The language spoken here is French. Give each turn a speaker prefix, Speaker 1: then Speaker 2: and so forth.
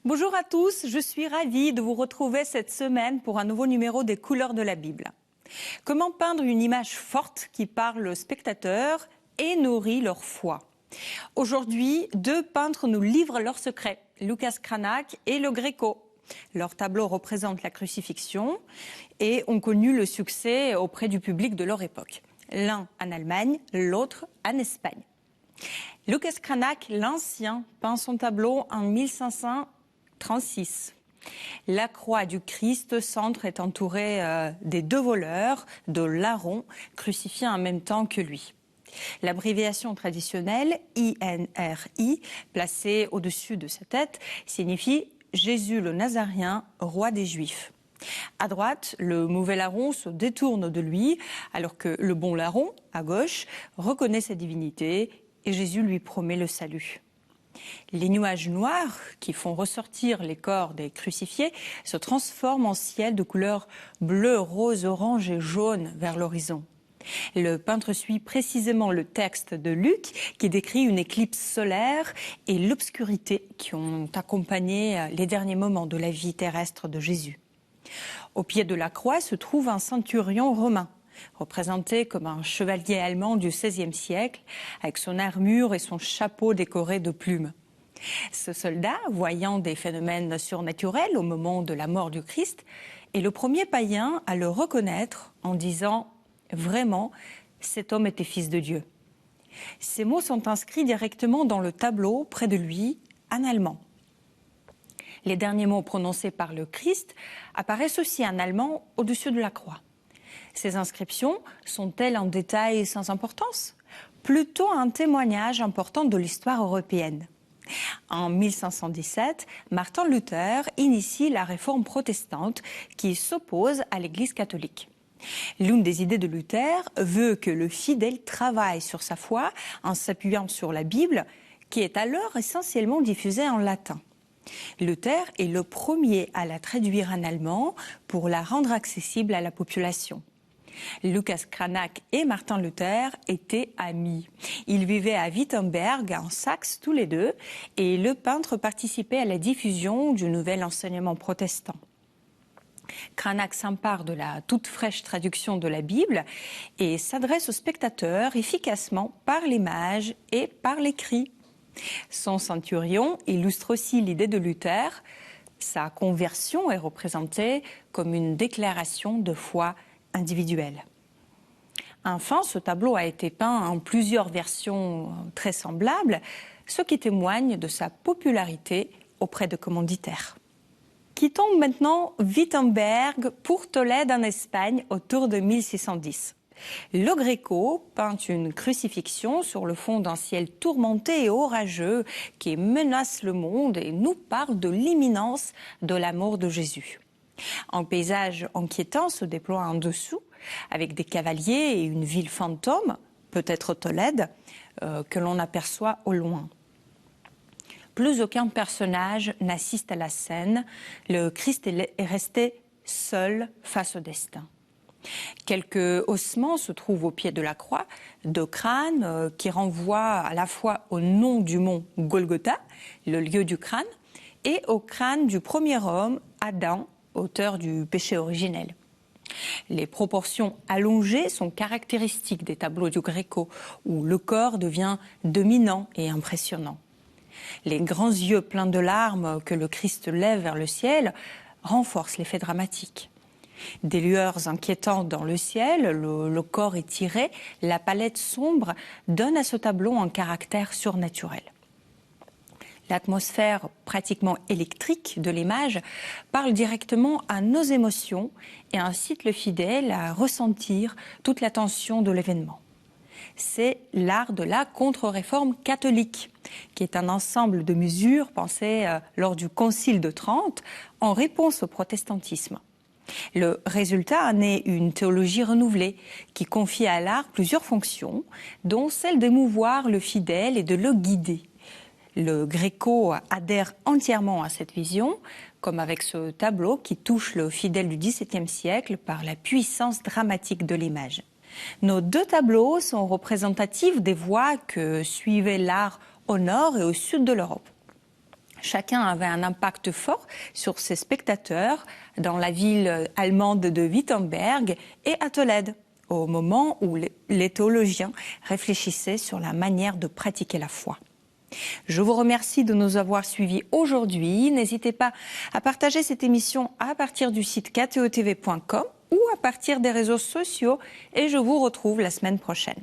Speaker 1: Bonjour à tous, je suis ravie de vous retrouver cette semaine pour un nouveau numéro des couleurs de la Bible. Comment peindre une image forte qui parle aux spectateurs et nourrit leur foi? Aujourd'hui, deux peintres nous livrent leurs secrets, Lucas Cranach et Le Greco. Leurs tableaux représentent la crucifixion et ont connu le succès auprès du public de leur époque. L'un en Allemagne, l'autre en Espagne. Lucas Cranach, l'ancien, peint son tableau en 1536. La croix du Christ au centre est entourée des deux voleurs, de larrons, crucifiés en même temps que lui. L'abréviation traditionnelle INRI, placée au-dessus de sa tête, signifie Jésus le Nazaréen, roi des Juifs. À droite, le mauvais larron se détourne de lui, alors que le bon larron, à gauche, reconnaît sa divinité et Jésus lui promet le salut. Les nuages noirs qui font ressortir les corps des crucifiés se transforment en ciel de couleurs bleu, rose, orange et jaune vers l'horizon. Le peintre suit précisément le texte de Luc qui décrit une éclipse solaire et l'obscurité qui ont accompagné les derniers moments de la vie terrestre de Jésus. Au pied de la croix se trouve un centurion romain, représenté comme un chevalier allemand du XVIe siècle, avec son armure et son chapeau décoré de plumes. Ce soldat, voyant des phénomènes surnaturels au moment de la mort du Christ, est le premier païen à le reconnaître en disant « Vraiment, cet homme était fils de Dieu ». Ces mots sont inscrits directement dans le tableau près de lui, en allemand. Les derniers mots prononcés par le Christ apparaissent aussi en allemand au-dessus de la croix. Ces inscriptions sont-elles un détail sans importance? Plutôt un témoignage important de l'histoire européenne. En 1517, Martin Luther initie la réforme protestante qui s'oppose à l'Église catholique. L'une des idées de Luther veut que le fidèle travaille sur sa foi en s'appuyant sur la Bible, qui est alors essentiellement diffusée en latin. Luther est le premier à la traduire en allemand pour la rendre accessible à la population. Lucas Cranach et Martin Luther étaient amis. Ils vivaient à Wittenberg, en Saxe, tous les deux, et le peintre participait à la diffusion du nouvel enseignement protestant. Cranach s'empare de la toute fraîche traduction de la Bible et s'adresse aux spectateurs efficacement par l'image et par l'écrit. Son centurion illustre aussi l'idée de Luther. Sa conversion est représentée comme une déclaration de foi individuelle. Enfin, ce tableau a été peint en plusieurs versions très semblables, ce qui témoigne de sa popularité auprès de commanditaires. Quittons maintenant Wittenberg pour Tolède en Espagne autour de 1610. Le Greco peint une crucifixion sur le fond d'un ciel tourmenté et orageux qui menace le monde et nous parle de l'imminence de la mort de Jésus. Un paysage inquiétant se déploie en dessous, avec des cavaliers et une ville fantôme, peut-être Tolède, que l'on aperçoit au loin. Plus aucun personnage n'assiste à la scène, le Christ est resté seul face au destin. Quelques ossements se trouvent au pied de la croix, deux crânes qui renvoient à la fois au nom du mont Golgotha, le lieu du crâne, et au crâne du premier homme, Adam, auteur du péché originel. Les proportions allongées sont caractéristiques des tableaux du Greco, où le corps devient dominant et impressionnant. Les grands yeux pleins de larmes que le Christ lève vers le ciel renforcent l'effet dramatique. Des lueurs inquiétantes dans le ciel, le corps étiré, la palette sombre donnent à ce tableau un caractère surnaturel. L'atmosphère pratiquement électrique de l'image parle directement à nos émotions et incite le fidèle à ressentir toute la tension de l'événement. C'est l'art de la contre-réforme catholique, qui est un ensemble de mesures pensées lors du Concile de Trente en réponse au protestantisme. Le résultat en est une théologie renouvelée qui confie à l'art plusieurs fonctions, dont celle d'émouvoir le fidèle et de le guider. Le Greco adhère entièrement à cette vision, comme avec ce tableau qui touche le fidèle du XVIIe siècle par la puissance dramatique de l'image. Nos deux tableaux sont représentatifs des voies que suivait l'art au nord et au sud de l'Europe. Chacun avait un impact fort sur ses spectateurs dans la ville allemande de Wittenberg et à Tolède, au moment où les théologiens réfléchissaient sur la manière de pratiquer la foi. Je vous remercie de nous avoir suivis aujourd'hui. N'hésitez pas à partager cette émission à partir du site kteotv.com ou à partir des réseaux sociaux et je vous retrouve la semaine prochaine.